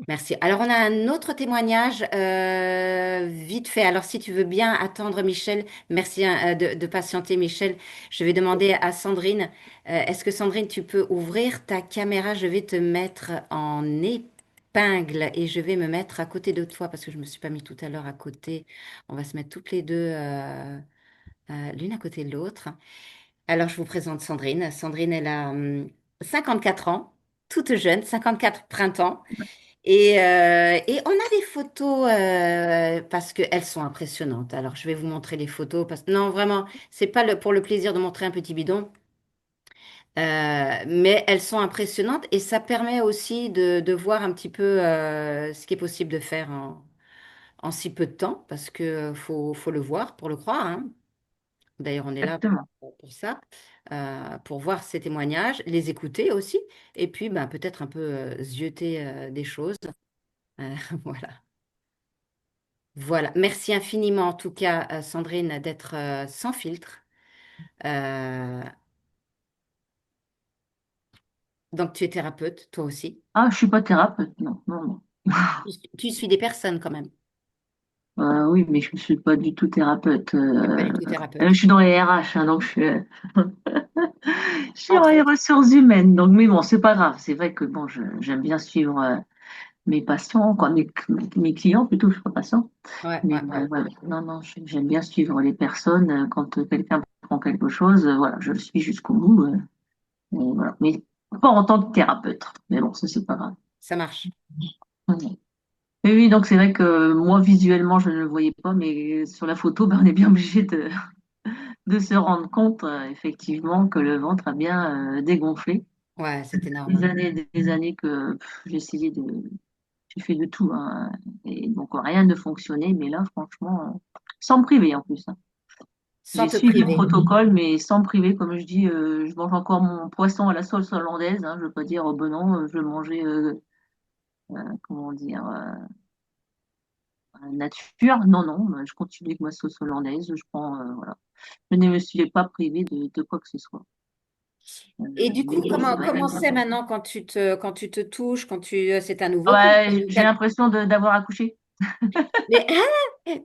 Merci. Alors, on a un autre témoignage, vite fait. Alors, si tu veux bien attendre, Michel, merci hein, de patienter, Michel. Je vais demander à Sandrine, est-ce que Sandrine, tu peux ouvrir ta caméra? Je vais te mettre en épingle et je vais me mettre à côté de toi parce que je me suis pas mis tout à l'heure à côté. On va se mettre toutes les deux, l'une à côté de l'autre. Alors, je vous présente Sandrine. Sandrine, elle a 54 ans, toute jeune, 54 printemps. Et on a des photos parce qu'elles sont impressionnantes. Alors, je vais vous montrer les photos. Non, vraiment, c'est pas pour le plaisir de montrer un petit bidon, mais elles sont impressionnantes et ça permet aussi de voir un petit peu ce qui est possible de faire en si peu de temps parce que faut le voir pour le croire, hein. D'ailleurs, on est là Exactement. pour ça, pour voir ces témoignages, les écouter aussi, et puis ben, peut-être un peu zioter des choses. Euh, voilà. Voilà. Merci infiniment, en tout cas, Sandrine, d'être sans filtre. Euh, donc, tu es thérapeute, toi aussi. Ah, je suis pas thérapeute, non, non, non. Tu suis des personnes quand même. Oui, mais je ne suis pas du tout thérapeute. Tu n'es pas du tout Je thérapeute. suis dans les RH, hein, donc je suis dans Entre les autres. ressources humaines. Donc, mais bon, c'est pas grave. C'est vrai que bon, j'aime bien suivre mes patients, quoi, mes clients plutôt, je suis pas patient. Ouais, Mais ouais, ouais. voilà, non, non, j'aime bien suivre les personnes. Quand quelqu'un prend quelque chose, voilà, je le suis jusqu'au bout. Mais voilà, mais pas en tant que thérapeute. Mais bon, ça, c'est pas grave. Ça marche. Oui, oui, donc c'est vrai que moi, visuellement, je ne le voyais pas, mais sur la photo, ben, on est bien obligé de se rendre compte, effectivement, que le ventre a bien dégonflé. Ouais, c'est énorme, hein. Des années que j'ai essayé j'ai fait de tout, hein, et donc rien ne fonctionnait, mais là, franchement, sans me priver en plus, hein. Sans J'ai te suivi le priver. protocole, mais sans me priver, comme je dis, je mange encore mon poisson à la sauce hollandaise, hein, je veux pas dire, oh ben non, je mangeais, comment dire, nature. Non, non, je continue avec ma sauce hollandaise, je prends, voilà. Je ne me suis pas privée de quoi que ce soit. Et du Mais coup, bon, c'est vrai comment c'est que- maintenant quand tu te touches, c'est un nouveau corps? Ouais, j'ai l'impression d'avoir accouché. Mais,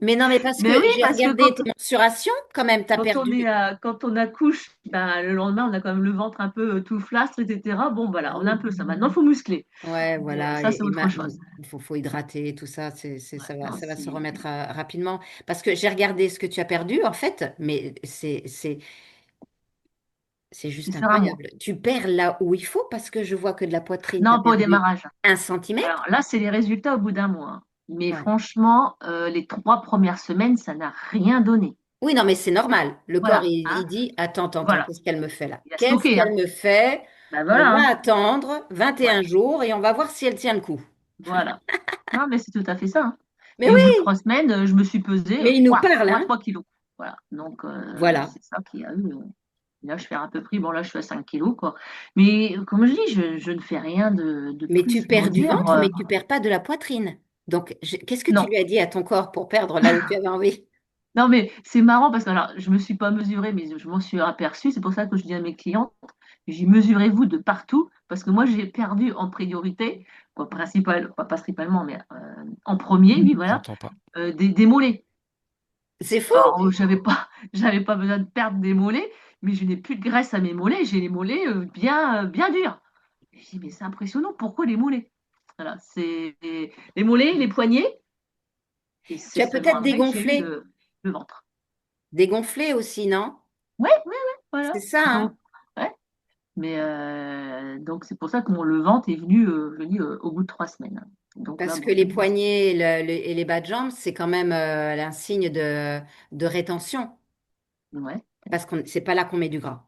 mais non, mais parce que Mais oui, j'ai parce que regardé tes mensurations, quand même, t'as perdu. quand on accouche, ben, le lendemain, on a quand même le ventre un peu tout flastre, etc. Bon, Ah voilà, on a un oui. peu ça. Maintenant, il faut muscler. Ouais, Mais voilà. ça, c'est autre chose. Il faut hydrater, tout ça, Ouais, non, ça va se remettre rapidement. Parce que j'ai regardé ce que tu as perdu, en fait, mais c'est juste différemment. incroyable. Tu perds là où il faut parce que je vois que de la poitrine, tu as Non, pas au perdu démarrage. 1 centimètre. Alors là, c'est les résultats au bout d'un mois, hein. Mais Ouais. franchement, les 3 premières semaines, ça n'a rien donné. Oui, non, mais c'est normal. Le corps, Voilà, il hein, dit, attends, attends, attends, voilà. qu'est-ce qu'elle me fait là? Il a Qu'est-ce stocké, hein. qu'elle me fait? Ben On voilà, va hein. attendre Ouais, 21 jours et on va voir si elle tient le coup. voilà. Non, mais c'est tout à fait ça, hein. Mais Et au bout de oui, 3 semaines, je me suis pesée, mais il nous ouah, parle, moins hein? 3 kilos. Voilà. Donc, Voilà. c'est ça qui a eu. Là, je fais à peu près, bon, là, je suis à 5 kilos, quoi. Mais comme je dis, je ne fais rien de Mais tu plus, on va perds du dire. ventre, mais tu perds pas de la poitrine. Donc, qu'est-ce que tu Non. lui as dit à ton corps pour perdre là où tu avais envie? Non, mais c'est marrant parce que alors, je ne me suis pas mesurée, mais je m'en suis aperçue. C'est pour ça que je dis à mes clients, j'ai mesurez-vous de partout, parce que moi, j'ai perdu en priorité, quoi, pas principalement, mais en premier, oui, voilà, J'entends pas. des mollets. C'est fou. Alors, j'avais pas besoin de perdre des mollets, mais je n'ai plus de graisse à mes mollets, j'ai les mollets bien durs. Et je dis, mais c'est impressionnant, pourquoi les mollets? Voilà, c'est les mollets, les poignets, et Tu c'est as seulement peut-être après que j'ai eu dégonflé. le ventre. Dégonflé aussi, non? Ouais, ouais, C'est voilà. ça, Donc, hein? ouais. Mais donc c'est pour ça que le ventre est venu, je dis, au bout de 3 semaines. Donc là, Parce que bon, les poignets et les bas de jambes, c'est quand même un signe de rétention. ouais. Parce que c'est pas là qu'on met du gras.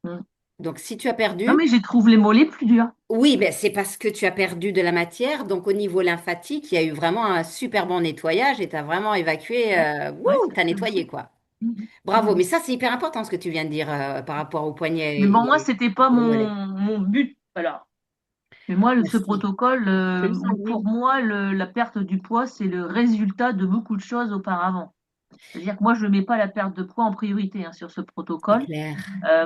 Mm. Donc, si tu as Non, perdu, mais je trouve les mollets plus durs. oui, ben, c'est parce que tu as perdu de la matière. Donc, au niveau lymphatique, il y a eu vraiment un super bon nettoyage et tu as vraiment évacué, Ouais, ouais, tu as c'est ça. nettoyé, quoi. Mhm. Bravo. Mhm. Mais ça, c'est hyper important ce que tu viens de dire par rapport aux Mais poignets bon, moi, c'était pas et aux mollets. mon but. Alors, mais moi, ce Merci. protocole, Salut pour Sandrine. moi, la perte du poids, c'est le résultat de beaucoup de choses auparavant. C'est-à-dire que moi, je ne mets pas la perte de poids en priorité, hein, sur ce C'est protocole. clair.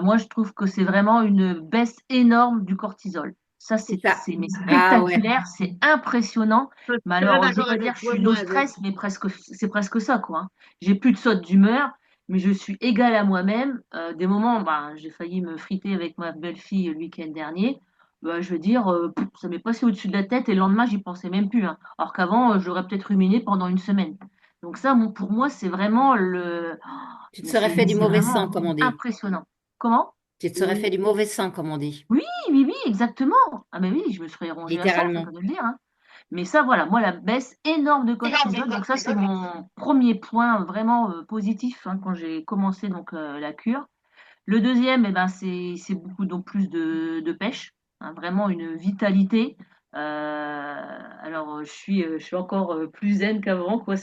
Moi, je trouve que c'est vraiment une baisse énorme du cortisol. Ça, C'est ça. mais Ah ouais. spectaculaire, c'est impressionnant. Mais alors, je vais pas dire, je suis low stress, mais presque, c'est presque ça, quoi, hein. J'ai plus de saute d'humeur, mais je suis égale à moi-même. Des moments, bah, j'ai failli me friter avec ma belle-fille le week-end dernier. Bah, je veux dire, ça m'est passé au-dessus de la tête et le lendemain, j'y pensais même plus, hein. Alors qu'avant, j'aurais peut-être ruminé pendant une semaine. Donc ça, pour moi, c'est vraiment Tu te serais fait mais du c'est mauvais sang, vraiment comme on dit. impressionnant. Comment? Tu te serais fait du mauvais sang, comme on dit. Oui, oui, oui, exactement. Ah mais oui, je me serais rongé à ça, c'est Littéralement. pas de le dire, hein. Mais ça, voilà, moi, la baisse énorme de cortisol, donc ça, c'est mon premier point vraiment positif, hein, quand j'ai commencé donc la cure. Le deuxième, eh ben, c'est beaucoup donc plus de pêche, hein, vraiment une vitalité. Alors, je suis encore plus zen qu'avant, quoi.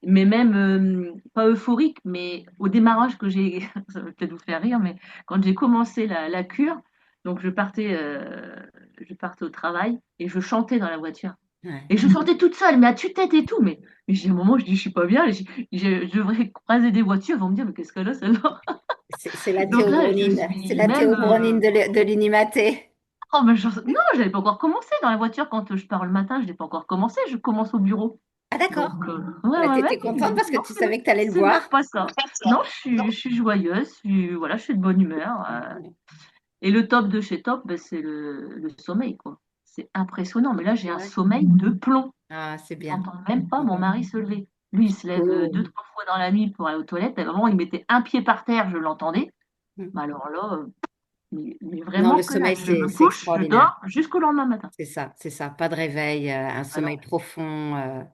Mais même pas euphorique, mais au démarrage que j'ai, ça va peut-être vous faire rire, mais quand j'ai commencé la cure, donc je partais au travail et je chantais dans la voiture. Ouais. Et je sortais toute seule, mais à tue-tête et tout. Mais j'ai un moment, je dis, je suis pas bien. Je devrais croiser des voitures. Ils vont me dire, mais qu'est-ce qu'elle a, celle-là? C'est la Donc là, je théobronine. C'est suis la même. théobronine de l'inimaté. Oh, mais non, j'avais pas encore commencé dans la voiture quand je pars le matin. Je n'ai pas encore commencé. Je commence au bureau. Ah d'accord. Donc, ouais, Bah, ouais, ouais. t'étais contente parce que Non, tu savais que tu allais le c'est même voir. pas ça. Non, je suis joyeuse. Voilà, je suis de bonne humeur. Et le top de chez top, ben, c'est le sommeil, quoi. C'est impressionnant. Mais là, j'ai un Ouais. sommeil de plomb. Ah, c'est bien. J'entends même pas mon mari se lever. Lui, il se lève deux, Cool. trois fois dans la nuit pour aller aux toilettes. À un moment, il mettait un pied par terre, je l'entendais. Mm. Mais alors là, mais Non, le vraiment que sommeil, dalle. Je me c'est couche, je extraordinaire. dors jusqu'au lendemain matin. C'est ça, c'est ça. Pas de réveil, un sommeil Alors, profond.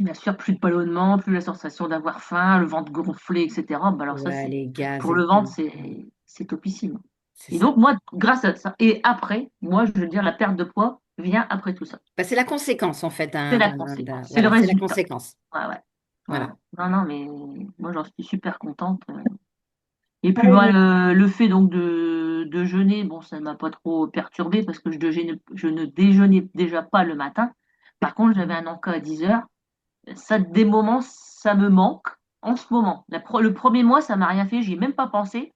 bien sûr, plus de ballonnement, plus la sensation d'avoir faim, le ventre gonflé, etc. Bah alors ça, Ouais, les gaz pour et le ventre, tout. c'est topissime. C'est Et ça. donc, moi, grâce à ça, et après, moi, je veux dire, la perte de poids vient après tout ça. Bah, c'est la conséquence, en fait, C'est la conséquence, c'est le voilà, c'est la résultat. conséquence. Ouais, ouais. Ouais, ouais. Voilà. Non, non, mais moi, j'en suis super contente. Et puis moi, le fait donc de jeûner, bon, ça ne m'a pas trop perturbé parce que je ne déjeunais déjà pas le matin. Par contre, j'avais un encas à 10 heures. Ça, des moments, ça me manque en ce moment. Le premier mois, ça m'a rien fait, j'y ai même pas pensé.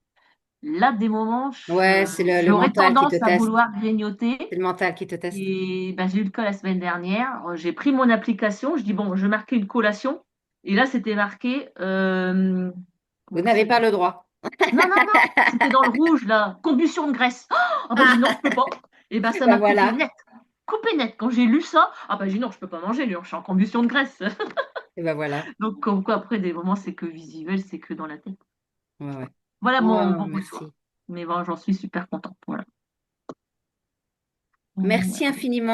Là, des moments, Ouais, c'est le j'aurais mental qui te tendance à teste. vouloir grignoter. C'est le mental qui te teste. Et ben, j'ai eu le cas la semaine dernière. J'ai pris mon application, je dis, bon, je vais marquer une collation. Et là, c'était marqué, Vous comment n'avez c'est? pas le droit. Non, non, non, c'était dans le rouge, là. Combustion de graisse. Ah bah j'ai dit non, je peux pas. Et ben ça Ben m'a coupé voilà. net. Coupé net. Quand j'ai lu ça, ah bah j'ai dit non, je peux pas manger, lui, je suis en combustion de graisse. Et ben voilà. Donc comme quoi après des moments c'est que visuel, c'est que dans la tête. Ouais, ouais. Voilà mon Oh, bon coup de soir. merci. Mais bon, j'en suis super contente. Voilà. Merci infiniment.